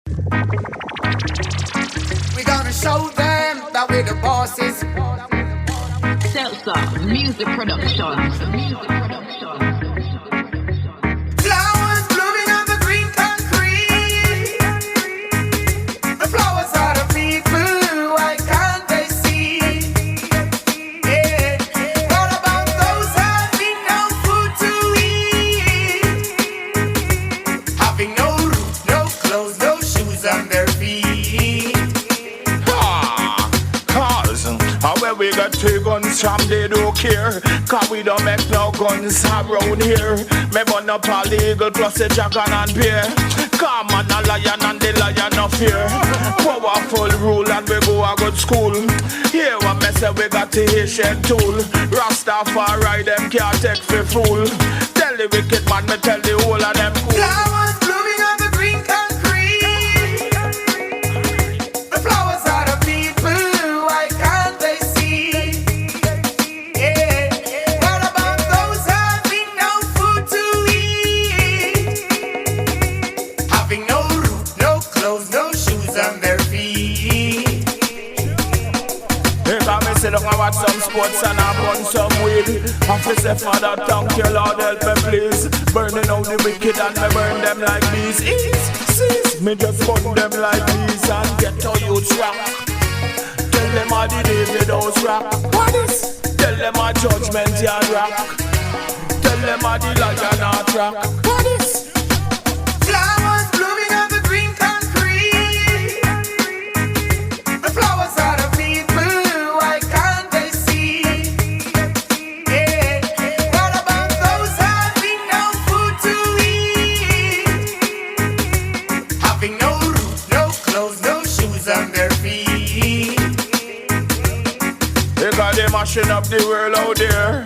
We gonna show them that we're the bosses. Seltzer Music Productions. Flowers blooming on the green concrete. The flowers are the people, why can't they see? Yeah. What about those having no food to eat? Having no roof, no clothes, no shoes on their feet. Where we got two guns from, they don't care. Cause we don't make no guns around here. Me burn up a legal plus a dragon and beer. Come on a lion and the lion no fear. Powerful rule and we go a good school. Here what me say we got the Haitian tool. Rastafari them can't take for fool. Tell the wicked man, me tell the whole of them cool. Flowers blooming on the green concrete. The flowers are the people, why can't they see? Yeah. What about those having no food to eat? Having no roof, no clothes, no shoes on their feet. If I me sit down and watch some sports and I burn some weed, I feel say Father, thank you Lord, help me please. Burning out the wicked and me burn them like bees. Cease, me just burn them like bees and get to youth rock. Tell them how the David house rock. What is? Tell them how judgment yard rock. Tell them how the lion heart rock. What is? Flowers blooming on the green concrete. The flowers are the people, why can't they see? Yeah. What about those having no food to eat? Having no roof, no clothes, no shoes on their feet. They got them mashing up the world out there.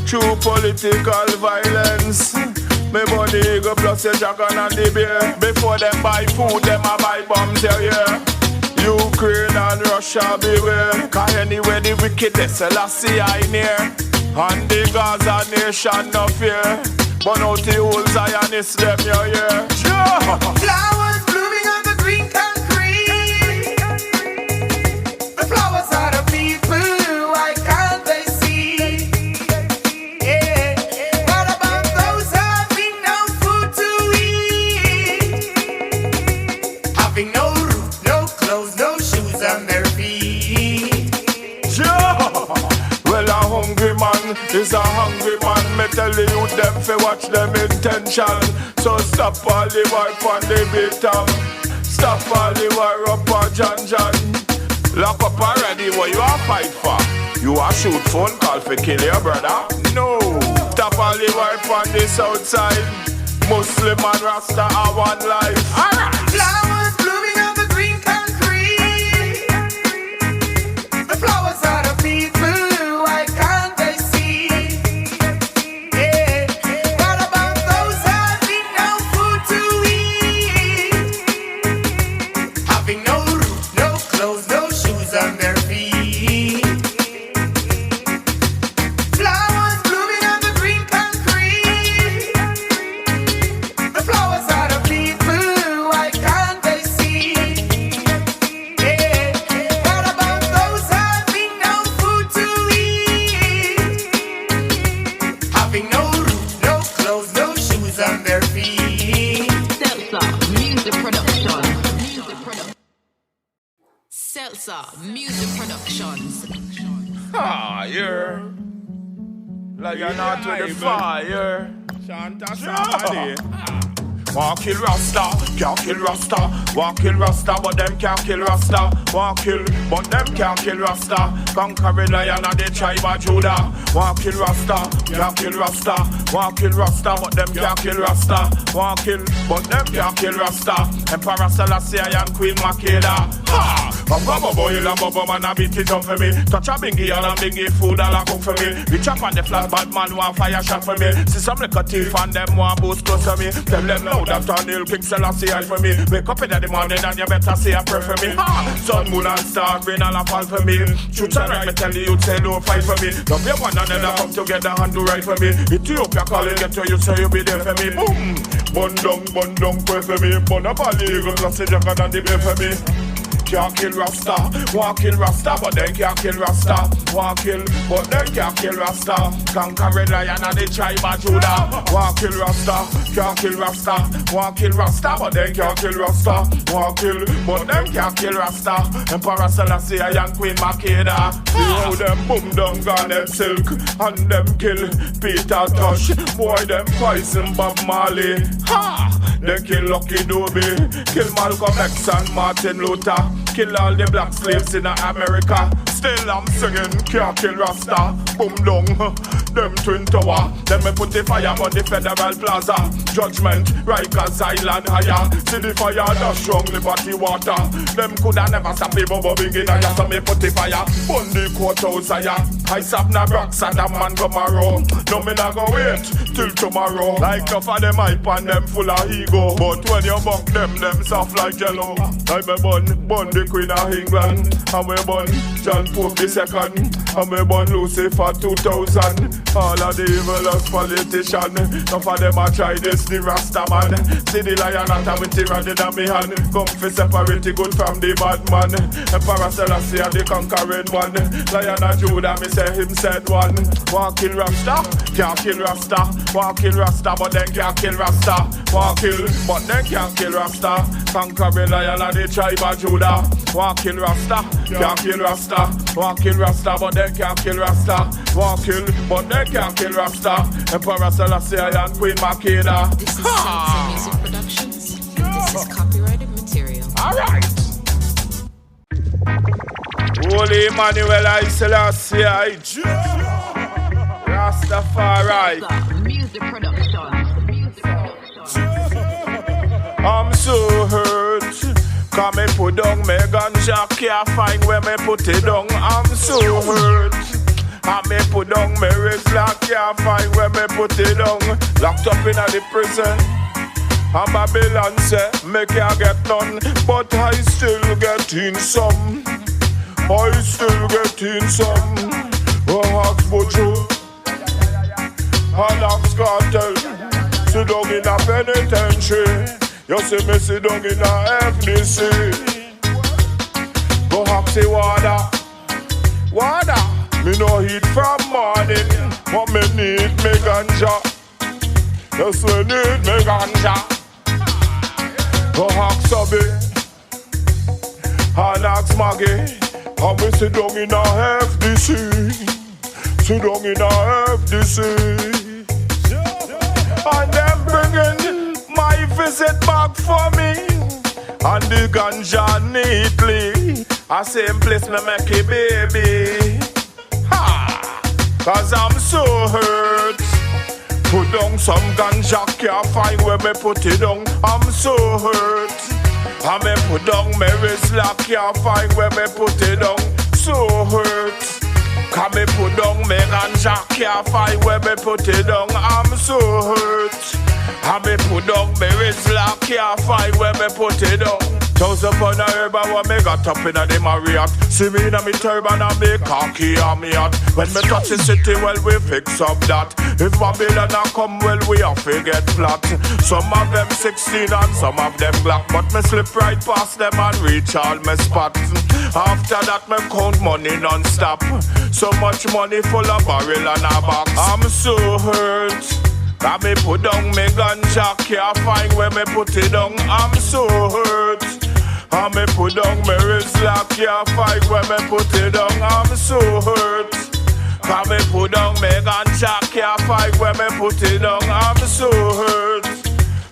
True political violence. Me burn the eagle plus the dragon and the bear. Before them buy food, them a buy bombs, yeah. Ukraine and Russia beware. Cause anywhere the wickedness, Selassie I near. And the Gaza nation no fear. But out the whole Zionists, them yeah. Flowers blooming on the green concrete. The flowers are the people, why can't they see? Yeah. What about those having no food to eat? Having no roof, no clothes, no shoes on their feet. Well, a hungry man is a hungry man. Me tell the youth them fi watch them intention. So stop all the war on the beat town. Stop all the war up a John. Lock up already, what you a fight for? You a shoot phone call for kill your brother? No. Stop all the war on the south side. Muslim and Rasta are one life. Alright. Flowers blooming on the green concrete. The flowers are the people, why can't they see? Yeah. What about those having no food to eat? Having no roof, no clothes, no shoes on their feet. Flowers blooming on the green concrete. The flowers are the people, why can't they see? Yeah. What about those having no food to eat? Having no roof, no clothes, no shoes on their feet. Seltzer Music Productions. Seltzer Music Productions. Ah, yeah. Like you're not with the fire. Shanta somebody. Want kill Rasta, can't kill Rasta. Want kill Rasta, but them can't kill Rasta. Want kill, but them can't kill Rasta. Conquering lion of the tribe of Judah. Want kill Rasta, can't kill Rasta. Want kill Rasta, but them can't kill Rasta. Want kill, but them can't kill Rasta. Emperor Selassie and Queen Makeda. Ha! I'm gonna boil and bubble man a beat it up for me. Touch a bingy and a bingy food all a cook for me. We chop on the flat bad man want fire shot for me. See some little thief and them want boost close to me. Tell them now that O'Neal Kingston see eye for me. Wake up in the morning and you better say a prayer for me. Ha! Sun, moon and star, rain all a fall for me. Truth and right, me tell you say don't fight for me. Love you one another come together and do right for me. Ethiopia calling get to you so you be there for me. Boom! bun down, pray for me. Bun up a legal, plus a jacket and the bay for me. Can't kill Rasta, want kill Rasta, but they can't kill Rasta. Want kill, but they can't kill Rasta. Conquering lion and the tribe of Judah. Want kill Rasta, can't kill Rasta. Want kill Rasta, but they can't kill Rasta. Want kill, but they can't kill Rasta. Emperor Selassie and Queen Makeda. See how them boom down Garnet Silk and them kill Peter Tosh. Boy them poison Bob Marley. Ha! They kill Lucky Dube, kill Malcolm X and Martin Luther, kill all the black slaves in America. Still I'm singing, can't kill Rasta. Boom down, them twin tower. Then me put the fire on the Federal Plaza. Judgment, Rikers Island higher. See the fire that strong Liberty water. Them coulda never stop me bubble big in a so me put the fire on the courthouse higher. I sap na rocks and a man come around. No me not go wait till tomorrow. Like enough of them hype and them full of ego. But when you buck them soft like jello. I me bun the Queen of England. And we bun John Pope the second. And we bun Lucifer 2000. All of the evilest politician. Enough of them a try this the Rasta man. See the lion at a with the rod in me hand. Come fi separate the good from the bad man. Emperor Selassie the conquering one. Lion of Judah me say him said one. Want kill Rasta, can't kill Rasta. Want kill Rasta, but then can't kill Rasta. Want kill, but then can't kill Rasta. Conquering lion of the tribe of Judah. Want kill Rasta, can't kill Rasta. Want kill Rasta, but then can't kill Rasta. Want kill, but they can't kill Rasta. Emperor Selassie and Queen Makeda. This is Kingston Music Productions. This is copyrighted material. Alright. Holy Emmanuel I Selassie I Rastafari. Music Productions. Music Productions. I'm so hurt. Cause me put down me ganja, can't find where me put it down. I'm so hurt. And me put down me wristlock, can't find where me put it down. Locked up in the prison. And Babylon say, me can't get none, but I still getting some. I still getting some. Axe Bojo and Axe Cartel. Sit down in a penitentiary. You see me sit down in a FDC. Go Axe Water. Me no eat from morning, but me need me ganja. Yes, we need me ganja. Go Axe Subby and Axe Maggie. And we sit down in a FDC. Sit down in a FDC. And them bringing my visit back for me. And the ganja neatly. I same place me make it baby. Ha! Cause I'm so hurt. Put down some ganja, can't find where me put it down. I'm so hurt. I me put down my wristlock, can't find where me put it down. So hurt. Cause me put down my ganja, can't find where me put it down. I'm so hurt. I me put down my wristlock, can't find where me put it down. Toes up on a herb and what me got up in a the Marriott. See me in a me turban and me cocky on me hat. When me touch the city, well we fix up that. If Babylon a come, well we have to get flat. Some of them 16 and some of them black. But me slip right past them and reach all my spots. After that me count money non-stop. So much money full of barrel and a box. I'm so hurt. Cause me put down me ganja, can't find where me put it down. I'm so hurt. And me put down me wristlock, can't find where me put it down. I'm so hurt. Cause me put down me ganja, can't find where me put it down. I'm so hurt.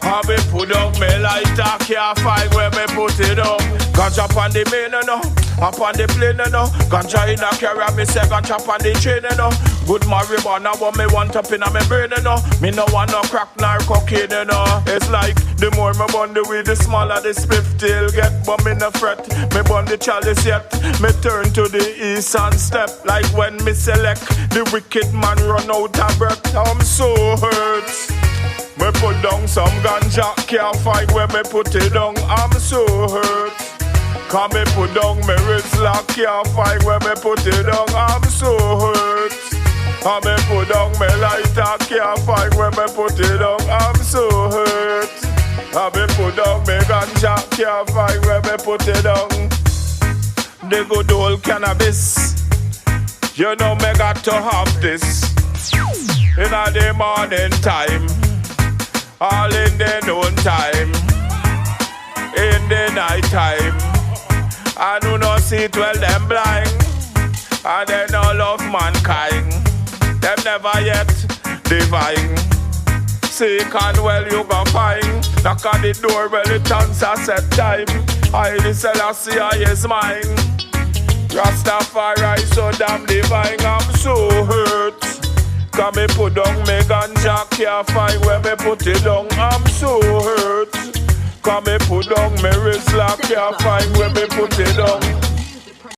And me put down me lighter, can't find where me put it down. Ganja on the main, no. Up on the plane, no. Ganja in a carrier, me say ganja on the train, no. Good marijuana, what me want up in a me brain, no. Me no want no crack nor cocaine, no. It's like the more me burn the weed, the smaller the spliff tail get. But me no fret, me burn the chalice yet. Me turn to the east and step. Like when me select, the wicked man run out of breath. I'm so hurt. Me put down some ganja, can't find where me put it down. I'm so hurt. Cause me put down me wristlock, can't find where me put it down. I'm so hurt. And me put down me lighter, can't find where me put it down. I'm so hurt. I me put down me ganja, can't find where me put it down. The good old cannabis, you know me got to have this. In the morning time, all in the noon time, in the night time. I do not see it well, them blind, and they no love mankind. Them never yet divine. Seek and well you go find. Knock on the door well it answer set time. I the Selassie I is mine. Rastafari so damn divine. I'm so hurt. Cause me put down me ganja, can't find where me put it down. I'm so hurt. Cause me put down me Rizla, can't find where me put it down.